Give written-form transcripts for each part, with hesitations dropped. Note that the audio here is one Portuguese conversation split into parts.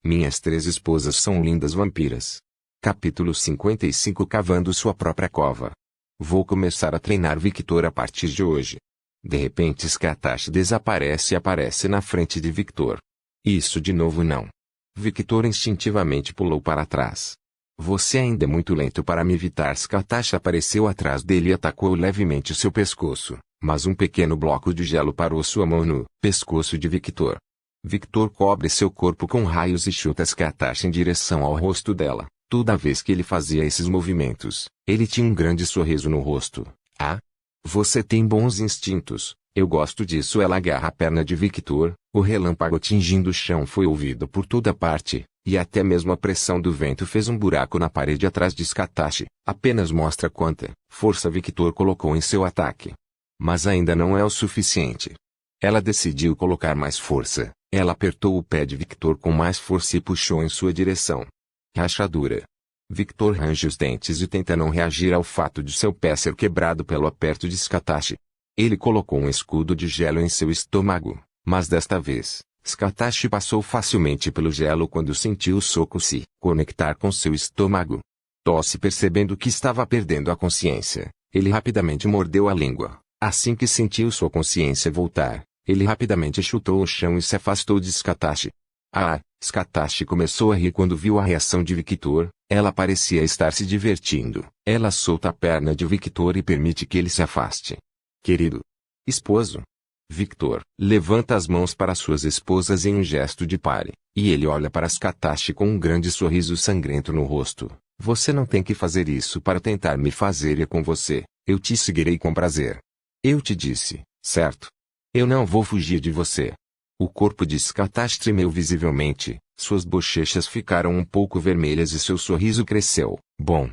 Minhas 3 esposas são lindas vampiras. Capítulo 55 Cavando sua própria cova. Vou começar a treinar Victor a partir de hoje. De repente Skatashi desaparece e aparece na frente de Victor. Isso de novo não. Victor instintivamente pulou para trás. Você ainda é muito lento para me evitar. Skatashi apareceu atrás dele e atacou levemente seu pescoço, mas um pequeno bloco de gelo parou sua mão no pescoço de Victor. Victor cobre seu corpo com raios e chuta Skatashi em direção ao rosto dela. Toda vez que ele fazia esses movimentos, ele tinha um grande sorriso no rosto. Ah! Você tem bons instintos, eu gosto disso. Ela agarra a perna de Victor, o relâmpago atingindo o chão foi ouvido por toda parte, e até mesmo a pressão do vento fez um buraco na parede atrás de Skatashi. Apenas mostra quanta força Victor colocou em seu ataque. Mas ainda não é o suficiente. Ela decidiu colocar mais força. Ela apertou o pé de Victor com mais força e puxou em sua direção. Rachadura. Victor range os dentes e tenta não reagir ao fato de seu pé ser quebrado pelo aperto de Skatashi. Ele colocou um escudo de gelo em seu estômago, mas desta vez, Skatashi passou facilmente pelo gelo quando sentiu o soco se conectar com seu estômago. Tosse percebendo que estava perdendo a consciência, ele rapidamente mordeu a língua. Assim que sentiu sua consciência voltar, ele rapidamente chutou o chão e se afastou de Skatashi. Ah! Skatashi começou a rir quando viu a reação de Victor. Ela parecia estar se divertindo. Ela solta a perna de Victor e permite que ele se afaste. Querido esposo. Victor levanta as mãos para suas esposas em um gesto de pare, e ele olha para Skatashi com um grande sorriso sangrento no rosto. Você não tem que fazer isso para tentar me fazer ir com você. Eu te seguirei com prazer. Eu te disse, certo? Eu não vou fugir de você. O corpo de Skatashi tremeu visivelmente, suas bochechas ficaram um pouco vermelhas e seu sorriso cresceu. Bom.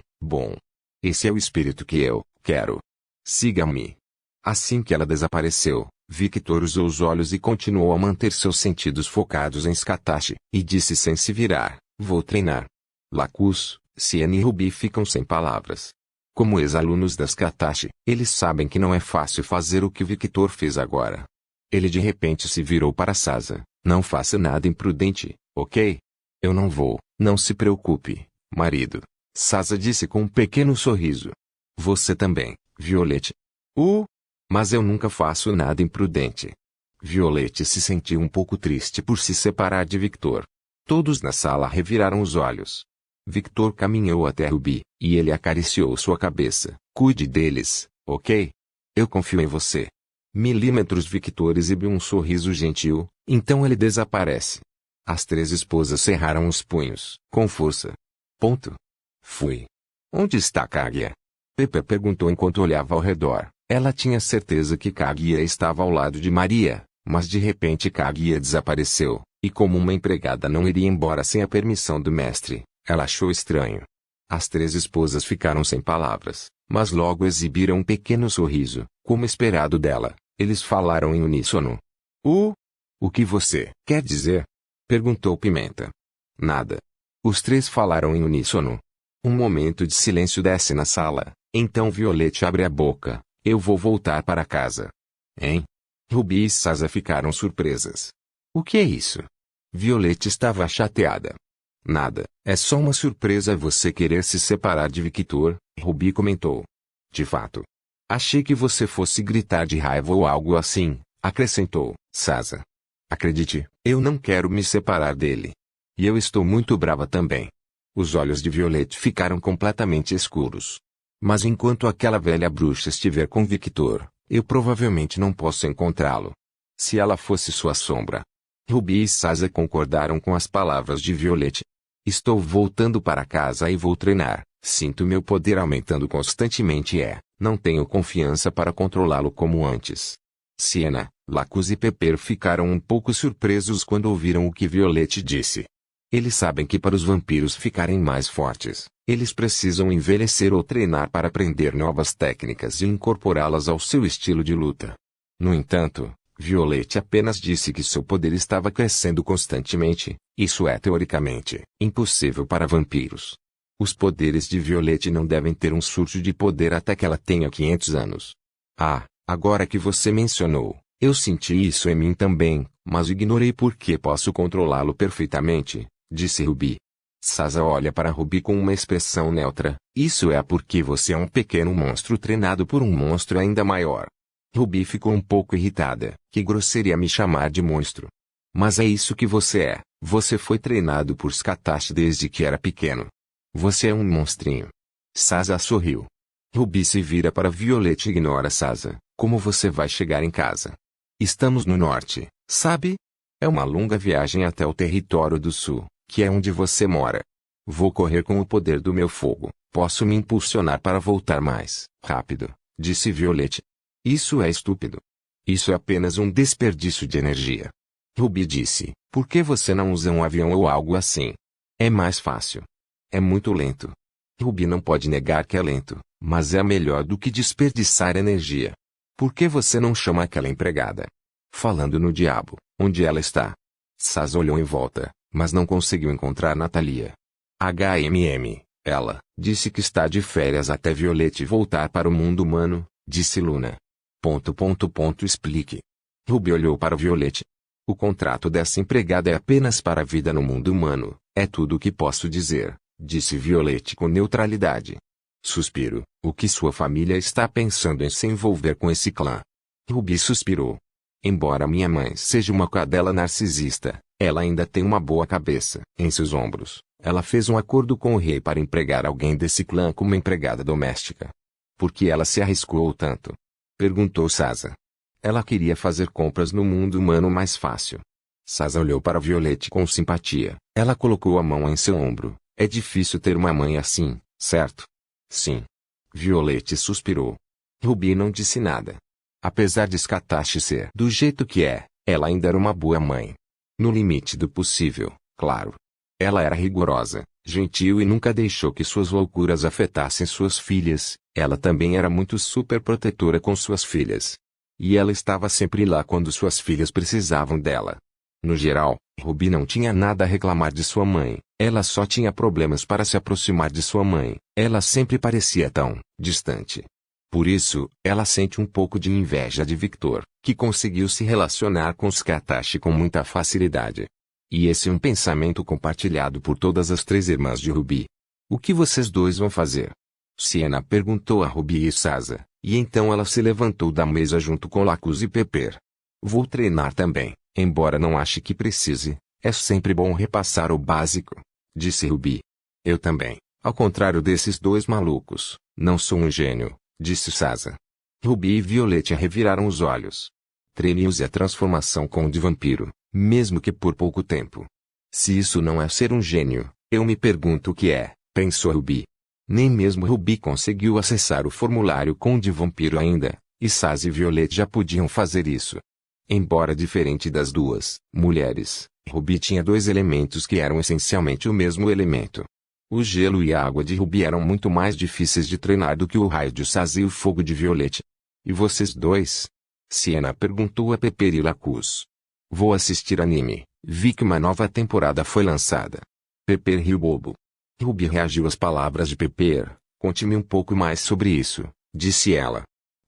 Esse é o espírito que eu quero. Siga-me. Assim que ela desapareceu, Victor usou os olhos e continuou a manter seus sentidos focados em Skatashi, e disse sem se virar, vou treinar. Lacus, Siena e Ruby ficam sem palavras. Como ex-alunos da Skatashi, eles sabem que não é fácil fazer o que Victor fez agora. Ele de repente se virou para Sasa. Não faça nada imprudente, ok? Eu não vou, não se preocupe, marido. Sasa disse com um pequeno sorriso. Você também, Violette. Mas eu nunca faço nada imprudente. Violette se sentiu um pouco triste por se separar de Victor. Todos na sala reviraram os olhos. Victor caminhou até Ruby, e ele acariciou sua cabeça. Cuide deles, ok? Eu confio em você. Milímetros. Victor exibiu um sorriso gentil, então ele desaparece. As 3 esposas cerraram os punhos, com força. Fui. Onde está Kaguya? Pepe perguntou enquanto olhava ao redor. Ela tinha certeza que Kaguya estava ao lado de Maria, mas de repente Kaguya desapareceu, e como uma empregada não iria embora sem a permissão do mestre, ela achou estranho. As 3 esposas ficaram sem palavras, mas logo exibiram um pequeno sorriso, como esperado dela. Eles falaram em uníssono. O que você quer dizer? Perguntou Pimenta. Nada. Os 3 falaram em uníssono. Um momento de silêncio desce na sala, então Violette abre a boca. Eu vou voltar para casa. Hein? Ruby e Sasa ficaram surpresas. O que é isso? Violette estava chateada. Nada, é só uma surpresa você querer se separar de Victor, Ruby comentou. De fato. Achei que você fosse gritar de raiva ou algo assim, acrescentou Sasa. Acredite, eu não quero me separar dele. E eu estou muito brava também. Os olhos de Violette ficaram completamente escuros. Mas enquanto aquela velha bruxa estiver com Victor, eu provavelmente não posso encontrá-lo. Se ela fosse sua sombra. Ruby e Sasa concordaram com as palavras de Violette. Estou voltando para casa e vou treinar. Sinto meu poder aumentando constantemente e não tenho confiança para controlá-lo como antes. Siena, Lacus e Pepper ficaram um pouco surpresos quando ouviram o que Violette disse. Eles sabem que para os vampiros ficarem mais fortes, eles precisam envelhecer ou treinar para aprender novas técnicas e incorporá-las ao seu estilo de luta. No entanto, Violette apenas disse que seu poder estava crescendo constantemente. Isso é teoricamente impossível para vampiros. Os poderes de Violette não devem ter um surto de poder até que ela tenha 500 anos. Agora que você mencionou, eu senti isso em mim também, mas ignorei porque posso controlá-lo perfeitamente, disse Ruby. Sasa olha para Ruby com uma expressão neutra. Isso é porque você é um pequeno monstro treinado por um monstro ainda maior. Ruby ficou um pouco irritada. Que grosseria me chamar de monstro. Mas é isso que você é. Você foi treinado por Skatashi desde que era pequeno. Você é um monstrinho. Sasa sorriu. Ruby se vira para Violet e ignora Sasa. Como você vai chegar em casa? Estamos no norte, sabe? É uma longa viagem até o território do sul, que é onde você mora. Vou correr com o poder do meu fogo. Posso me impulsionar para voltar mais rápido, disse Violet. Isso é estúpido. Isso é apenas um desperdício de energia. Ruby disse, por que você não usa um avião ou algo assim? É mais fácil. É muito lento. Ruby não pode negar que é lento, mas é melhor do que desperdiçar energia. Por que você não chama aquela empregada? Falando no diabo, onde ela está? Sasa olhou em volta, mas não conseguiu encontrar Natalia. Ela disse que está de férias até Violet voltar para o mundo humano, disse Luna. Explique. Ruby olhou para Violet. O contrato dessa empregada é apenas para a vida no mundo humano, é tudo o que posso dizer, disse Violet com neutralidade. Suspiro, o que sua família está pensando em se envolver com esse clã? Ruby suspirou. Embora minha mãe seja uma cadela narcisista, ela ainda tem uma boa cabeça em seus ombros. Ela fez um acordo com o rei para empregar alguém desse clã como empregada doméstica. Por que ela se arriscou tanto? Perguntou Sasa. Ela queria fazer compras no mundo humano mais fácil. Sasa olhou para Violet com simpatia. Ela colocou a mão em seu ombro. É difícil ter uma mãe assim, certo? Sim. Violet suspirou. Ruby não disse nada. Apesar de Skatashi ser do jeito que é, ela ainda era uma boa mãe. No limite do possível, claro. Ela era rigorosa, gentil e nunca deixou que suas loucuras afetassem suas filhas. Ela também era muito super protetora com suas filhas. E ela estava sempre lá quando suas filhas precisavam dela. No geral, Ruby não tinha nada a reclamar de sua mãe. Ela só tinha problemas para se aproximar de sua mãe. Ela sempre parecia tão distante. Por isso, ela sente um pouco de inveja de Victor, que conseguiu se relacionar com Skatashi com muita facilidade. E esse é um pensamento compartilhado por todas as três irmãs de Ruby. O que vocês dois vão fazer? Siena perguntou a Ruby e Sasa, e então ela se levantou da mesa junto com Lacus e Pepper. Vou treinar também, embora não ache que precise. É sempre bom repassar o básico, disse Ruby. Eu também, ao contrário desses dois malucos, não sou um gênio, disse Sasa. Ruby e Violet reviraram os olhos. Treine-use a transformação com o de vampiro, mesmo que por pouco tempo. Se isso não é ser um gênio, eu me pergunto o que é, pensou Ruby. Nem mesmo Ruby conseguiu acessar o formulário com o de vampiro ainda, e Sasa e Violet já podiam fazer isso. Embora diferente das duas mulheres, Ruby tinha dois elementos que eram essencialmente o mesmo elemento. O gelo e a água de Ruby eram muito mais difíceis de treinar do que o raio de Sasa e o fogo de Violet. E vocês dois? Siena perguntou a Pepper e Lacus. Vou assistir anime. Vi que uma nova temporada foi lançada. Pepper riu bobo. Ruby reagiu às palavras de Pepper. Conte-me um pouco mais sobre isso, disse ela.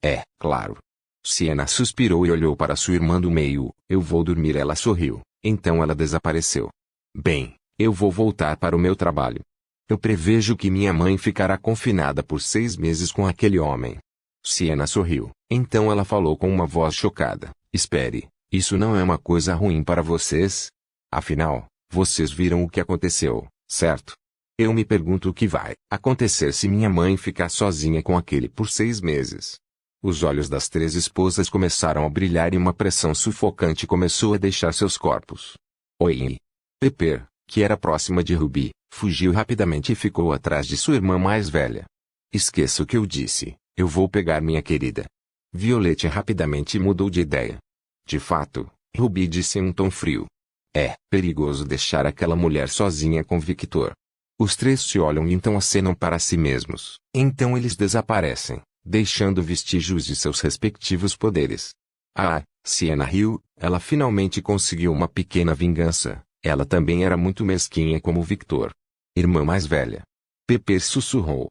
É, claro. Siena suspirou e olhou para sua irmã do meio. Eu vou dormir. Ela sorriu. Então ela desapareceu. Bem, eu vou voltar para o meu trabalho. Eu prevejo que minha mãe ficará confinada por 6 meses com aquele homem. Siena sorriu. Então ela falou com uma voz chocada. Espere, isso não é uma coisa ruim para vocês? Afinal, vocês viram o que aconteceu, certo? Eu me pergunto o que vai acontecer se minha mãe ficar sozinha com aquele por 6 meses. Os olhos das 3 esposas começaram a brilhar e uma pressão sufocante começou a deixar seus corpos. Oi! Pepper, que era próxima de Ruby, fugiu rapidamente e ficou atrás de sua irmã mais velha. Esqueça o que eu disse, eu vou pegar minha querida. Violet rapidamente mudou de ideia. De fato, Ruby disse em um tom frio. É perigoso deixar aquela mulher sozinha com Victor. Os 3 se olham e então acenam para si mesmos. Então eles desaparecem, deixando vestígios de seus respectivos poderes. Ah, Siena riu, ela finalmente conseguiu uma pequena vingança. Ela também era muito mesquinha como Victor. Irmã mais velha. Pepper sussurrou.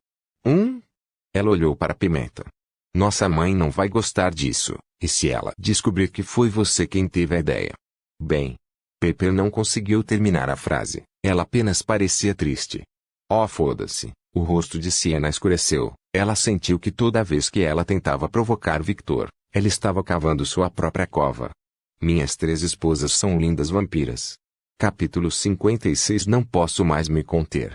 Ela olhou para Pimenta. Nossa mãe não vai gostar disso, e se ela descobrir que foi você quem teve a ideia? Bem, Pepper não conseguiu terminar a frase. Ela apenas parecia triste. Oh, foda-se. O rosto de Sienna escureceu. Ela sentiu que toda vez que ela tentava provocar Victor, ela estava cavando sua própria cova. Minhas 3 esposas são lindas vampiras. Capítulo 56. Não posso mais me conter.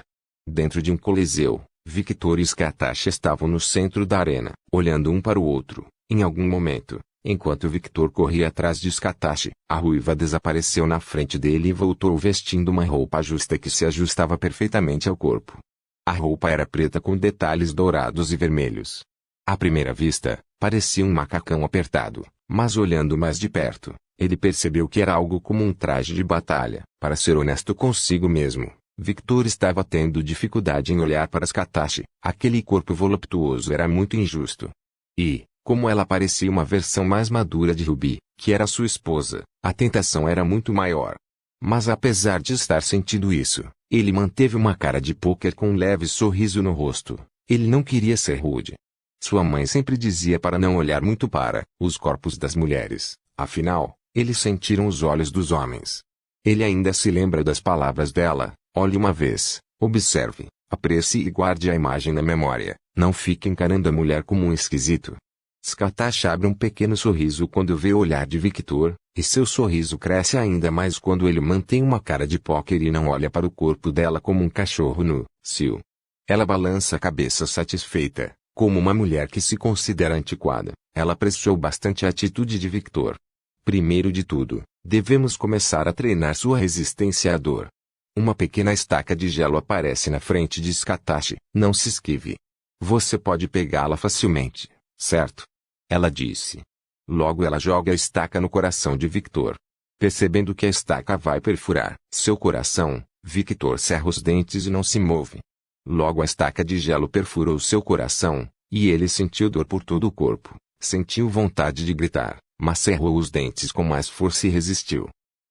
Dentro de um coliseu, Victor e Scatasha estavam no centro da arena, olhando um para o outro. Em algum momento, enquanto Victor corria atrás de Scatasha, a ruiva desapareceu na frente dele e voltou vestindo uma roupa justa que se ajustava perfeitamente ao corpo. A roupa era preta com detalhes dourados e vermelhos. À primeira vista, parecia um macacão apertado, mas olhando mais de perto, ele percebeu que era algo como um traje de batalha. Para ser honesto consigo mesmo, Victor estava tendo dificuldade em olhar para Scatasha. Aquele corpo voluptuoso era muito injusto. E, como ela parecia uma versão mais madura de Ruby, que era sua esposa, a tentação era muito maior. Mas apesar de estar sentindo isso, ele manteve uma cara de pôquer com um leve sorriso no rosto. Ele não queria ser rude. Sua mãe sempre dizia para não olhar muito para os corpos das mulheres. Afinal, eles sentiram os olhos dos homens. Ele ainda se lembra das palavras dela: olhe uma vez, observe, aprecie e guarde a imagem na memória. Não fique encarando a mulher como um esquisito. Scatasha abre um pequeno sorriso quando vê o olhar de Victor, e seu sorriso cresce ainda mais quando ele mantém uma cara de póquer e não olha para o corpo dela como um cachorro nu, cio. Ela balança a cabeça satisfeita, como uma mulher que se considera antiquada. Ela apreciou bastante a atitude de Victor. Primeiro de tudo, devemos começar a treinar sua resistência à dor. Uma pequena estaca de gelo aparece na frente de Scatasha. Não se esquive. Você pode pegá-la facilmente, certo? Ela disse. Logo ela joga a estaca no coração de Victor. Percebendo que a estaca vai perfurar seu coração, Victor cerra os dentes e não se move. Logo a estaca de gelo perfurou seu coração, e ele sentiu dor por todo o corpo. Sentiu vontade de gritar, mas cerrou os dentes com mais força e resistiu.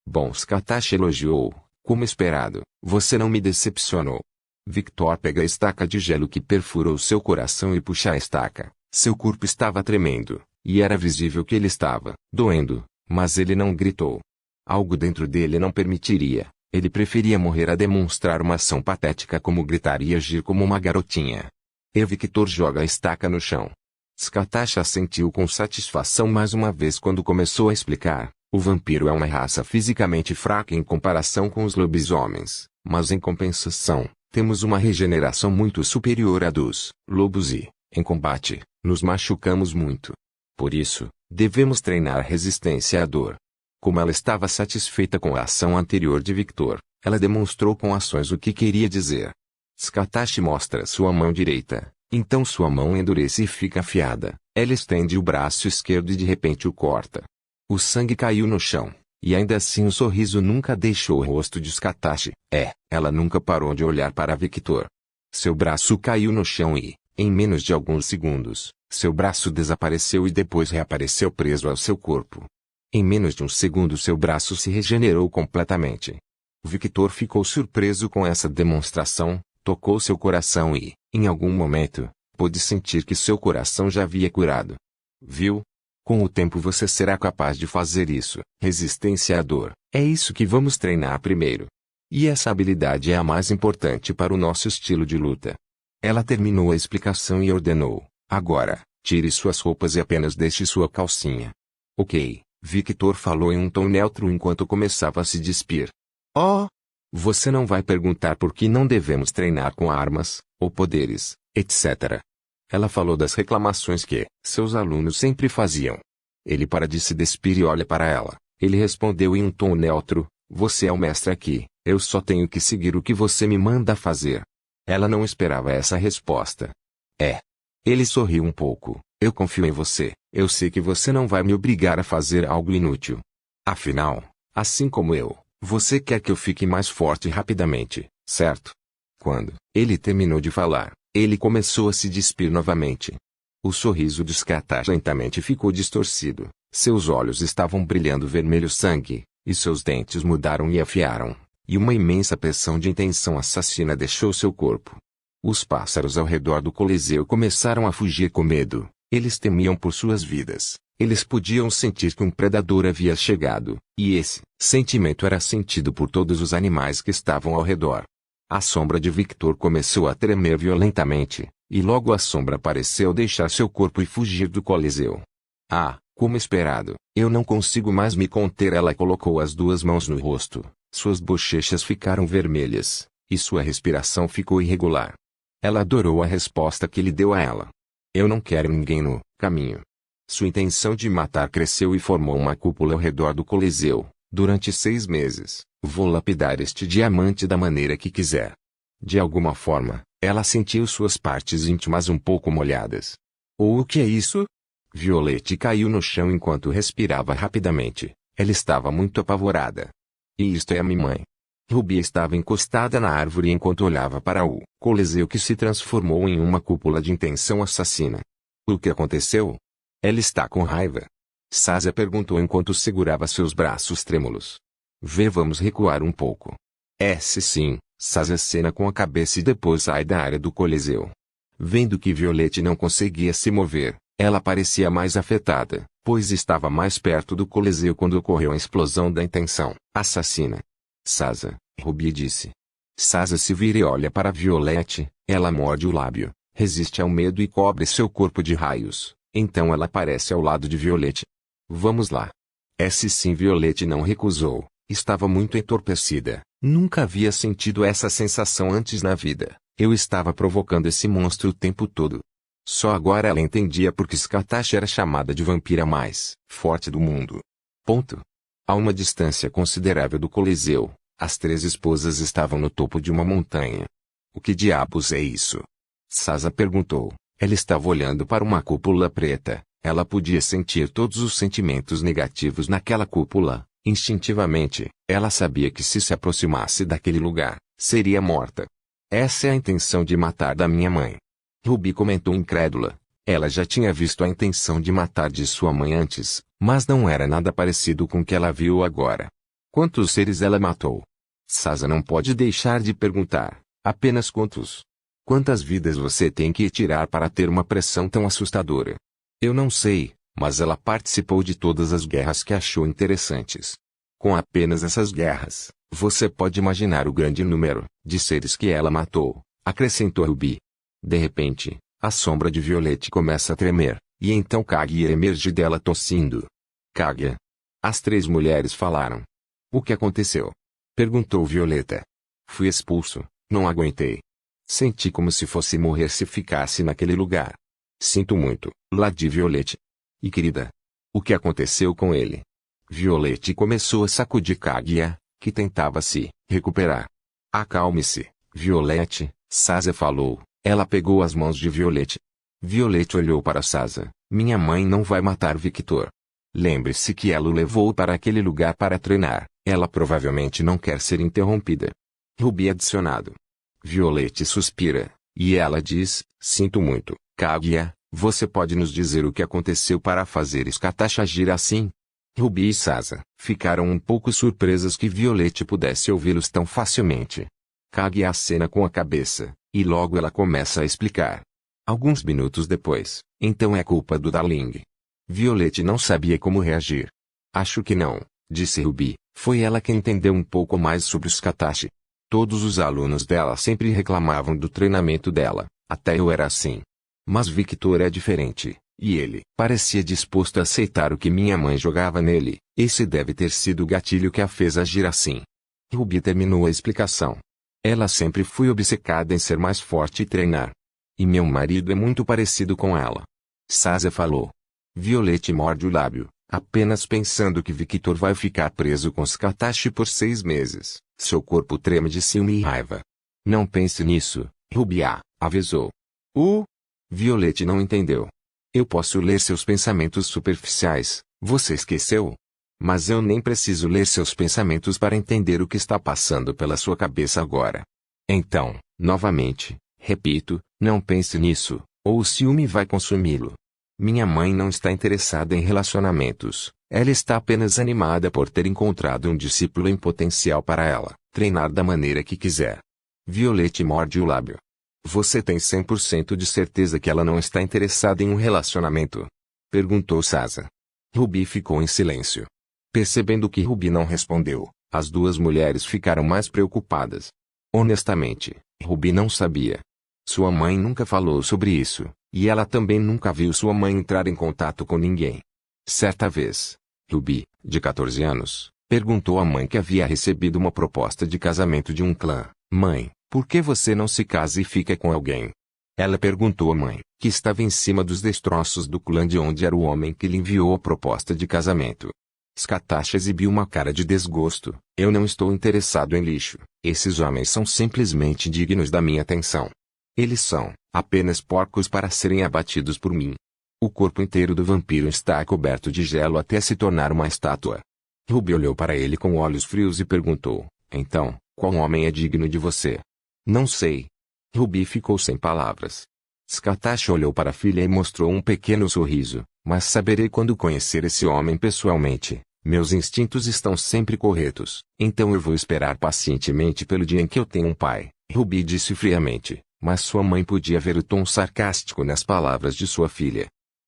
Bom, Scatasha elogiou, como esperado, você não me decepcionou. Victor pega a estaca de gelo que perfurou seu coração e puxa a estaca. Seu corpo estava tremendo, e era visível que ele estava doendo, mas ele não gritou. Algo dentro dele não permitiria. Ele preferia morrer a demonstrar uma ação patética como gritar e agir como uma garotinha. E Victor joga a estaca no chão. Scatasha sentiu com satisfação mais uma vez quando começou a explicar. O vampiro é uma raça fisicamente fraca em comparação com os lobisomens, mas em compensação, temos uma regeneração muito superior à dos lobos e, em combate, nos machucamos muito. Por isso, devemos treinar a resistência à dor. Como ela estava satisfeita com a ação anterior de Victor, ela demonstrou com ações o que queria dizer. Scatasha mostra sua mão direita, então sua mão endurece e fica afiada. Ela estende o braço esquerdo e de repente o corta. O sangue caiu no chão, e ainda assim o sorriso nunca deixou o rosto de Scatasha. Ela nunca parou de olhar para Victor. Seu braço caiu no chão e, em menos de alguns segundos, seu braço desapareceu e depois reapareceu preso ao seu corpo. Em menos de um segundo seu braço se regenerou completamente. Victor ficou surpreso com essa demonstração, tocou seu coração e, em algum momento, pôde sentir que seu coração já havia curado. Viu? Com o tempo você será capaz de fazer isso. Resistência à dor. É isso que vamos treinar primeiro. E essa habilidade é a mais importante para o nosso estilo de luta. Ela terminou a explicação e ordenou. Agora, tire suas roupas e apenas deixe sua calcinha. Ok, Victor falou em um tom neutro enquanto começava a se despir. Oh! Você não vai perguntar por que não devemos treinar com armas, ou poderes, etc. Ela falou das reclamações que seus alunos sempre faziam. Ele para de se despir e olha para ela. Ele respondeu em um tom neutro, você é o mestre aqui, eu só tenho que seguir o que você me manda fazer. Ela não esperava essa resposta. Ele sorriu um pouco, eu confio em você, eu sei que você não vai me obrigar a fazer algo inútil. Afinal, assim como eu, você quer que eu fique mais forte rapidamente, certo? Quando ele terminou de falar, ele começou a se despir novamente. O sorriso de Scatasha lentamente ficou distorcido, seus olhos estavam brilhando vermelho sangue, e seus dentes mudaram e afiaram, e uma imensa pressão de intenção assassina deixou seu corpo. Os pássaros ao redor do coliseu começaram a fugir com medo, eles temiam por suas vidas, Eles podiam sentir que um predador havia chegado, e esse sentimento era sentido por todos os animais que estavam ao redor. A sombra de Victor começou a tremer violentamente, e logo a sombra pareceu deixar seu corpo e fugir do Coliseu. Ah, como esperado, eu não consigo mais me conter. Ela colocou as duas mãos no rosto, suas bochechas ficaram vermelhas, e sua respiração ficou irregular. Ela adorou a resposta que ele deu a ela. Eu não quero ninguém no caminho. Sua intenção de matar cresceu e formou uma cúpula ao redor do Coliseu. Durante 6 meses, vou lapidar este diamante da maneira que quiser. De alguma forma, ela sentiu suas partes íntimas um pouco molhadas. O que é isso? Violette caiu no chão enquanto respirava rapidamente. Ela estava muito apavorada. E isto é a minha mãe. Ruby estava encostada na árvore enquanto olhava para o Coliseu que se transformou em uma cúpula de intenção assassina. O que aconteceu? Ela está com raiva. Sazia perguntou enquanto segurava seus braços trêmulos. Vamos recuar um pouco. Sim, Sazia acena com a cabeça e depois sai da área do Coliseu. Vendo que Violette não conseguia se mover, ela parecia mais afetada, pois estava mais perto do Coliseu quando ocorreu a explosão da intenção assassina. Sazia, Ruby disse. Sazia se vira e olha para Violette, ela morde o lábio, resiste ao medo e cobre seu corpo de raios. Então ela aparece ao lado de Violette. Vamos lá. Sim, Violette não recusou. Estava muito entorpecida. Nunca havia sentido essa sensação antes na vida. Eu estava provocando esse monstro o tempo todo. Só agora ela entendia por que Skatash era chamada de vampira mais forte do mundo. Ponto. A uma distância considerável do Coliseu, as 3 esposas estavam no topo de uma montanha. O que diabos é isso? Sazia perguntou. Ela estava olhando para uma cúpula preta. Ela podia sentir todos os sentimentos negativos naquela cúpula. Instintivamente, ela sabia que se aproximasse daquele lugar, seria morta. Essa é a intenção de matar da minha mãe. Ruby comentou incrédula. Ela já tinha visto a intenção de matar de sua mãe antes, mas não era nada parecido com o que ela viu agora. Quantos seres ela matou? Sazia não pode deixar de perguntar. Apenas quantos? Quantas vidas você tem que tirar para ter uma pressão tão assustadora? Eu não sei, mas ela participou de todas as guerras que achou interessantes. Com apenas essas guerras, você pode imaginar o grande número de seres que ela matou, acrescentou Ruby. De repente, a sombra de Violette começa a tremer, e então Kaguya emerge dela tossindo. Kaguya. As 3 mulheres falaram. O que aconteceu? Perguntou Violeta. Fui expulso, não aguentei. Senti como se fosse morrer se ficasse naquele lugar. Sinto muito, Lady Violette. E querida, o que aconteceu com ele? Violette começou a sacudir Kaguya, que tentava se recuperar. Acalme-se, Violette, Sazia falou. Ela pegou as mãos de Violette. Violette olhou para Sazia. Minha mãe não vai matar Victor. Lembre-se que ela o levou para aquele lugar para treinar. Ela provavelmente não quer ser interrompida. Ruby adicionado. Violette suspira, e ela diz, sinto muito, Kaguya, você pode nos dizer o que aconteceu para fazer Skatash agir assim? Ruby e Sazia ficaram um pouco surpresas que Violette pudesse ouvi-los tão facilmente. Kaguya acena com a cabeça, e logo ela começa a explicar. Alguns minutos depois, então é culpa do Darling. Violette não sabia como reagir. Acho que não, disse Ruby, foi ela que entendeu um pouco mais sobre o Skatash. Todos os alunos dela sempre reclamavam do treinamento dela, até eu era assim. Mas Victor é diferente, e ele parecia disposto a aceitar o que minha mãe jogava nele. Esse deve ter sido o gatilho que a fez agir assim. Ruby terminou a explicação. Ela sempre foi obcecada em ser mais forte e treinar. E meu marido é muito parecido com ela. Sazia falou. Violette morde o lábio, apenas pensando que Victor vai ficar preso com Skatash por 6 meses. Seu corpo treme de ciúme e raiva. Não pense nisso, Ruby avisou. Violette não entendeu. Eu posso ler seus pensamentos superficiais, você esqueceu? Mas eu nem preciso ler seus pensamentos para entender o que está passando pela sua cabeça agora. Então, novamente, repito, não pense nisso, ou o ciúme vai consumi-lo. Minha mãe não está interessada em relacionamentos, ela está apenas animada por ter encontrado um discípulo em potencial para ela, treinar da maneira que quiser. Violette morde o lábio. Você tem 100% de certeza que ela não está interessada em um relacionamento? Perguntou Sazia. Ruby ficou em silêncio. Percebendo que Ruby não respondeu, as duas mulheres ficaram mais preocupadas. Honestamente, Ruby não sabia. Sua mãe nunca falou sobre isso, e ela também nunca viu sua mãe entrar em contato com ninguém. Certa vez, Ruby, de 14 anos, perguntou à mãe que havia recebido uma proposta de casamento de um clã. Mãe, por que você não se casa e fica com alguém? Ela perguntou à mãe, que estava em cima dos destroços do clã de onde era o homem que lhe enviou a proposta de casamento. Scattash exibiu uma cara de desgosto. Eu não estou interessado em lixo. Esses homens são simplesmente dignos da minha atenção. Eles são apenas porcos para serem abatidos por mim. O corpo inteiro do vampiro está coberto de gelo até se tornar uma estátua. Ruby olhou para ele com olhos frios e perguntou, então, qual homem é digno de você? Não sei. Ruby ficou sem palavras. Scattash olhou para a filha e mostrou um pequeno sorriso. Mas saberei quando conhecer esse homem pessoalmente. Meus instintos estão sempre corretos. Então eu vou esperar pacientemente pelo dia em que eu tenho um pai. Ruby disse friamente. Mas sua mãe podia ver o tom sarcástico nas palavras de sua filha.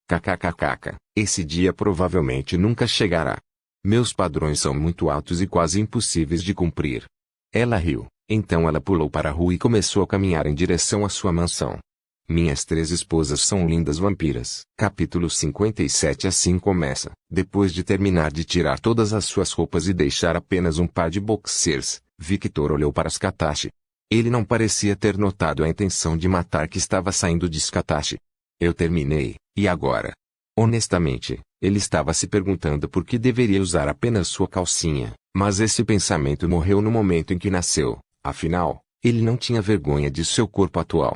KKKKK. Esse dia provavelmente nunca chegará. Meus padrões são muito altos e quase impossíveis de cumprir. Ela riu. Então ela pulou para a rua e começou a caminhar em direção à sua mansão. Minhas 3 esposas são lindas vampiras. Capítulo 57. Assim começa. Depois de terminar de tirar todas as suas roupas e deixar apenas um par de boxers, Victor olhou para Scattash. Ele não parecia ter notado a intenção de matar que estava saindo de Scattash. Eu terminei, e agora? Honestamente, ele estava se perguntando por que deveria usar apenas sua calcinha, mas esse pensamento morreu no momento em que nasceu. Afinal, ele não tinha vergonha de seu corpo atual.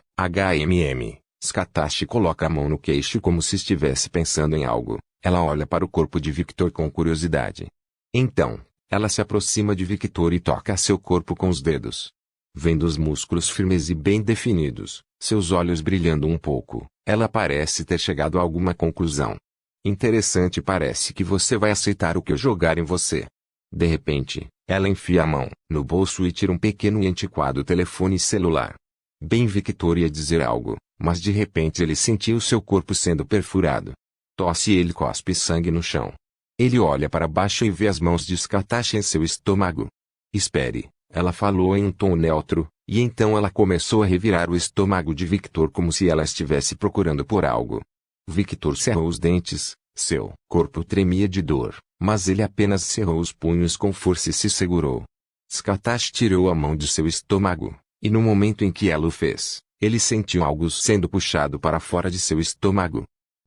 Scattash coloca a mão no queixo como se estivesse pensando em algo. Ela olha para o corpo de Victor com curiosidade. Então, ela se aproxima de Victor e toca seu corpo com os dedos. Vendo os músculos firmes e bem definidos, seus olhos brilhando um pouco, ela parece ter chegado a alguma conclusão. Interessante, parece que você vai aceitar o que eu jogar em você. De repente, ela enfia a mão no bolso e tira um pequeno e antiquado telefone celular. Bem, Victor ia dizer algo, mas de repente ele sentiu seu corpo sendo perfurado. Tosse e ele cospe sangue no chão. Ele olha para baixo e vê as mãos de Scattash em seu estômago. Espere, ela falou em um tom neutro, e então ela começou a revirar o estômago de Victor como se ela estivesse procurando por algo. Victor cerrou os dentes, seu corpo tremia de dor, mas ele apenas cerrou os punhos com força e se segurou. Scattash tirou a mão de seu estômago, e no momento em que ela o fez, ele sentiu algo sendo puxado para fora de seu estômago.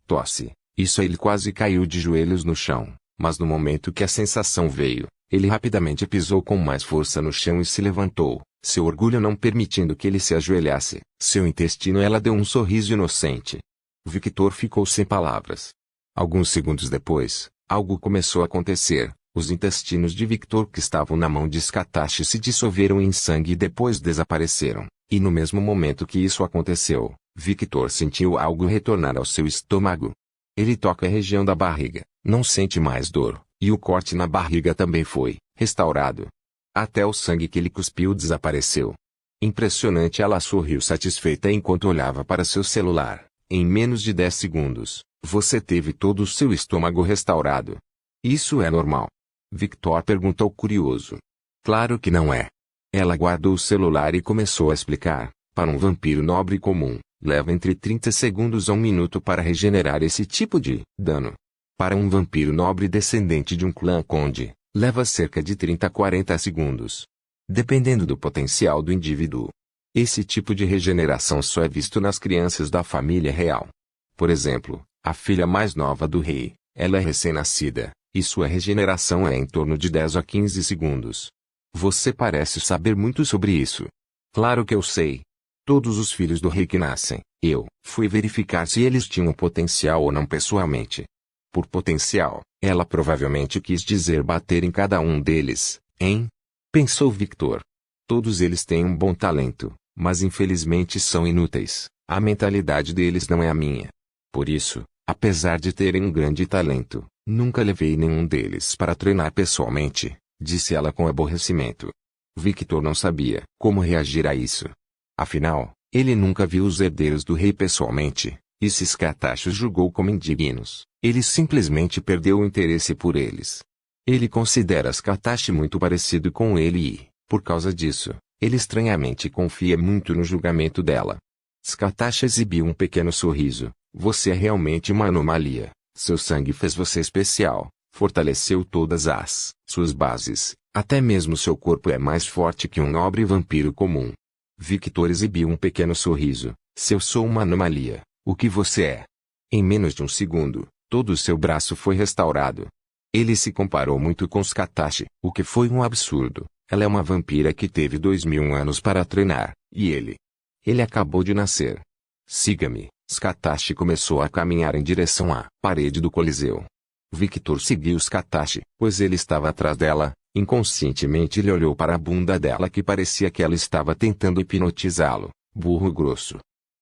Tosse. Isso, ele quase caiu de joelhos no chão, mas no momento que a sensação veio, ele rapidamente pisou com mais força no chão e se levantou, seu orgulho não permitindo que ele se ajoelhasse. Seu intestino, ela deu um sorriso inocente. Victor ficou sem palavras. Alguns segundos depois, algo começou a acontecer. Os intestinos de Victor que estavam na mão de Scattash se dissolveram em sangue e depois desapareceram. E no mesmo momento que isso aconteceu, Victor sentiu algo retornar ao seu estômago. Ele toca a região da barriga, não sente mais dor, e o corte na barriga também foi restaurado. Até o sangue que ele cuspiu desapareceu. Impressionante, ela sorriu satisfeita enquanto olhava para seu celular. Em menos de 10 segundos, você teve todo o seu estômago restaurado. Isso é normal? Victor perguntou curioso. Claro que não é. Ela guardou o celular e começou a explicar. Para um vampiro nobre comum, leva entre 30 segundos a 1 minuto para regenerar esse tipo de dano. Para um vampiro nobre descendente de um clã conde, leva cerca de 30 a 40 segundos. Dependendo do potencial do indivíduo. Esse tipo de regeneração só é visto nas crianças da família real. Por exemplo, a filha mais nova do rei, ela é recém-nascida, e sua regeneração é em torno de 10 a 15 segundos. Você parece saber muito sobre isso. Claro que eu sei. Todos os filhos do rei que nascem, eu fui verificar se eles tinham potencial ou não pessoalmente. Por potencial, ela provavelmente quis dizer bater em cada um deles, hein? Pensou Victor. Todos eles têm um bom talento, mas infelizmente são inúteis. A mentalidade deles não é a minha. Por isso, apesar de terem um grande talento, nunca levei nenhum deles para treinar pessoalmente, disse ela com aborrecimento. Victor não sabia como reagir a isso. Afinal, ele nunca viu os herdeiros do rei pessoalmente, E se Skatach os julgou como indignos, ele simplesmente perdeu o interesse por eles. Ele considera Skatach muito parecido com ele e, por causa disso, ele estranhamente confia muito no julgamento dela. Skatach exibiu um pequeno sorriso. Você é realmente uma anomalia. Seu sangue fez você especial, fortaleceu todas as suas bases, até mesmo seu corpo é mais forte que um nobre vampiro comum. Victor exibiu um pequeno sorriso. Se eu sou uma anomalia, o que você é? Em menos de um segundo, todo o seu braço foi restaurado. Ele se comparou muito com Skatach, o que foi um absurdo. Ela é uma vampira que teve 2000 anos para treinar, e ele acabou de nascer. Siga-me. Skatach começou a caminhar em direção à parede do Coliseu. Victor seguiu Skatach, pois ele estava atrás dela. Inconscientemente ele olhou para a bunda dela que parecia que ela estava tentando hipnotizá-lo. Burro grosso.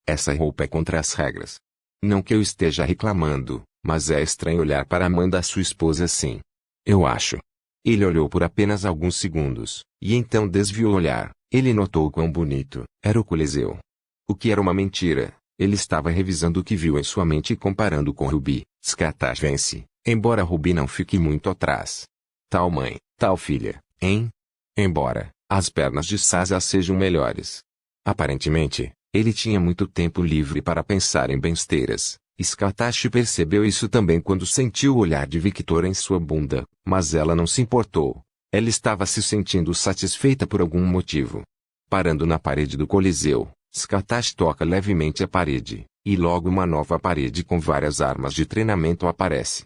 Essa roupa é contra as regras. Não que eu esteja reclamando, mas é estranho olhar para a mãe da sua esposa assim. Eu acho. Ele olhou por apenas alguns segundos, e então desviou o olhar. Ele notou quão bonito era o Coliseu. O que era uma mentira. Ele estava revisando o que viu em sua mente e comparando com Ruby. Skatach vence, embora Ruby não fique muito atrás. Tal mãe, tal filha, hein? Embora as pernas de Sazia sejam melhores. Aparentemente, ele tinha muito tempo livre para pensar em besteiras. Skatach percebeu isso também quando sentiu o olhar de Victor em sua bunda, mas ela não se importou. Ela estava se sentindo satisfeita por algum motivo. Parando na parede do Coliseu, Skatach toca levemente a parede, e logo uma nova parede com várias armas de treinamento aparece.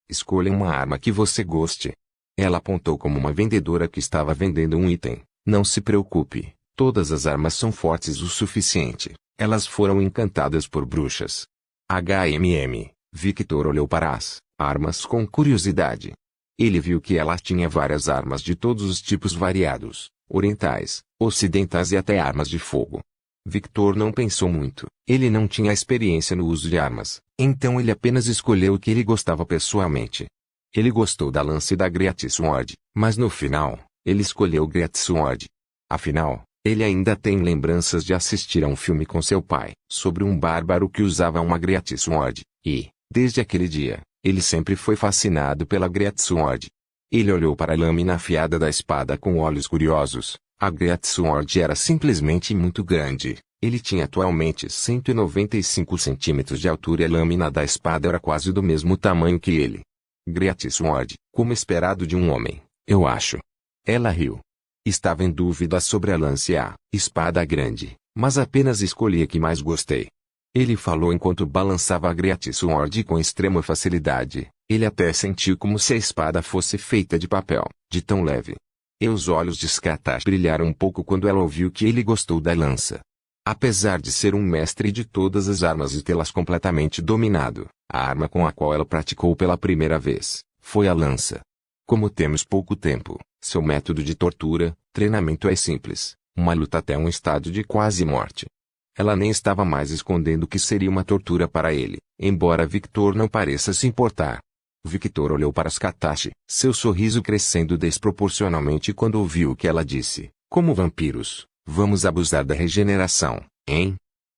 Escolha uma arma que você goste. Ela apontou como uma vendedora que estava vendendo um item. Não se preocupe, todas as armas são fortes o suficiente. Elas foram encantadas por bruxas. Victor olhou para as armas com curiosidade. Ele viu que ela tinha várias armas de todos os tipos variados, orientais, ocidentais e até armas de fogo. Victor não pensou muito. Ele não tinha experiência no uso de armas, então ele apenas escolheu o que ele gostava pessoalmente. Ele gostou da lança e da Great Sword, mas no final, ele escolheu Great Sword. Afinal, ele ainda tem lembranças de assistir a um filme com seu pai, sobre um bárbaro que usava uma Great Sword, e, desde aquele dia, ele sempre foi fascinado pela Great Sword. Ele olhou para a lâmina afiada da espada com olhos curiosos. A Great Sword era simplesmente muito grande. Ele tinha atualmente 195 centímetros de altura e a lâmina da espada era quase do mesmo tamanho que ele. Great Sword, como esperado de um homem, eu acho. Ela riu. Estava em dúvida sobre a lança e a espada grande, mas apenas escolhi a que mais gostei. Ele falou enquanto balançava a Great Sword com extrema facilidade. Ele até sentiu como se a espada fosse feita de papel, de tão leve. E os olhos de Skatach brilharam um pouco quando ela ouviu que ele gostou da lança. Apesar de ser um mestre de todas as armas e tê-las completamente dominado, a arma com a qual ela praticou pela primeira vez foi a lança. Como temos pouco tempo, seu método de tortura, treinamento é simples, uma luta até um estado de quase morte. Ela nem estava mais escondendo que seria uma tortura para ele, embora Victor não pareça se importar. Victor olhou para Skatach, seu sorriso crescendo desproporcionalmente quando ouviu o que ela disse. Como vampiros, vamos abusar da regeneração, hein?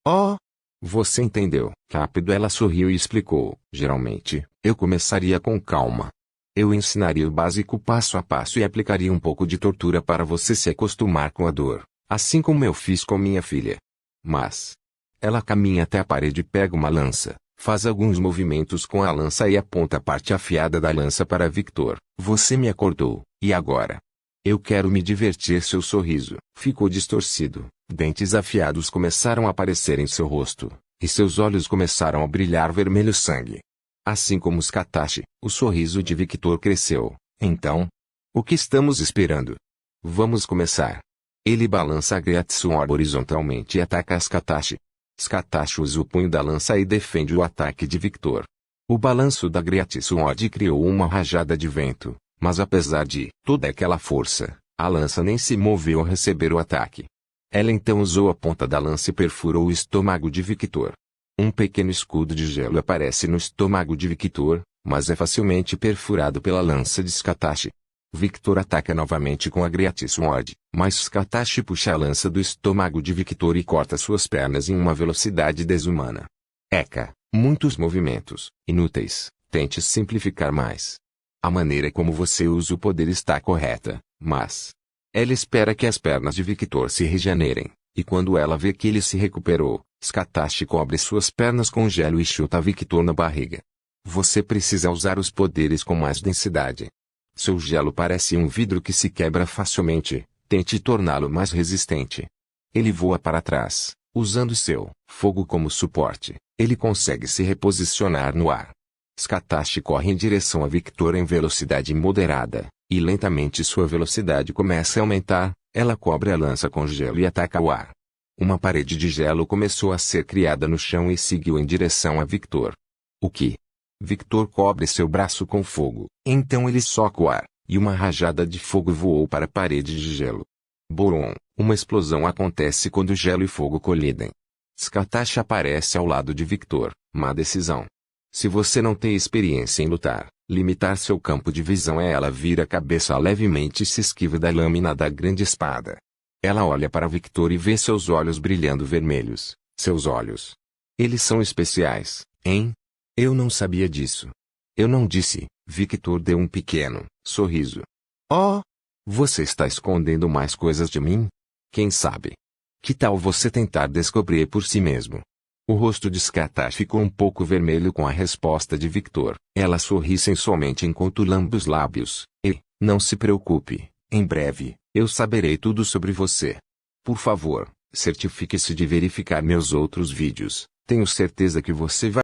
Oh! Você entendeu. Rápido ela sorriu e explicou. Geralmente, eu começaria com calma. Eu ensinaria o básico passo a passo e aplicaria um pouco de tortura para você se acostumar com a dor, assim como eu fiz com minha filha. Mas, ela caminha até a parede e pega uma lança. Faz alguns movimentos com a lança e aponta a parte afiada da lança para Victor. Você me acordou, e agora? Eu quero me divertir. Seu sorriso ficou distorcido. Dentes afiados começaram a aparecer em seu rosto, e seus olhos começaram a brilhar vermelho sangue. Assim como Skatach, o sorriso de Victor cresceu. Então, o que estamos esperando? Vamos começar. Ele balança a Great Sword horizontalmente e ataca Skatach. Skatach usa o punho da lança e defende o ataque de Victor. O balanço da Great Sword criou uma rajada de vento, mas apesar de toda aquela força, a lança nem se moveu ao receber o ataque. Ela então usou a ponta da lança e perfurou o estômago de Victor. Um pequeno escudo de gelo aparece no estômago de Victor, mas é facilmente perfurado pela lança de Skatach. Victor ataca novamente com a Great Sword, mas Skatach puxa a lança do estômago de Victor e corta suas pernas em uma velocidade desumana. Eca, Muitos movimentos, inúteis, tente simplificar mais. A maneira como você usa o poder está correta, mas... Ela espera que as pernas de Victor se regenerem, e quando ela vê que ele se recuperou, Scatashi cobre suas pernas com gelo e chuta Victor na barriga. Você precisa usar os poderes com mais densidade. Seu gelo parece um vidro que se quebra facilmente, tente torná-lo mais resistente. Ele voa para trás, usando seu fogo como suporte. Ele consegue se reposicionar no ar. Scatashi corre em direção a Victor em velocidade moderada, e lentamente sua velocidade começa a aumentar. Ela cobre a lança com gelo e ataca o ar. Uma parede de gelo começou a ser criada no chão e seguiu em direção a Victor. O que? Victor cobre seu braço com fogo. Então ele soca o ar, e uma rajada de fogo voou para a parede de gelo. Borom, uma explosão acontece quando gelo e fogo colidem. Scatashi aparece ao lado de Victor, má decisão. Se você não tem experiência em lutar, limitar seu campo de visão é ela vira a cabeça levemente e se esquiva da lâmina da grande espada. Ela olha para Victor e vê seus olhos brilhando vermelhos. Seus olhos. Eles são especiais, hein? Eu não sabia disso. Eu não disse. Victor deu um pequeno sorriso. Oh! Você está escondendo mais coisas de mim? Quem sabe? Que tal você tentar descobrir por si mesmo? O rosto de Scatashi ficou um pouco vermelho com a resposta de Victor. Ela sorri sensualmente enquanto lambe os lábios. E, não se preocupe, em breve, eu saberei tudo sobre você. Por favor, certifique-se de verificar meus outros vídeos. Tenho certeza que você vai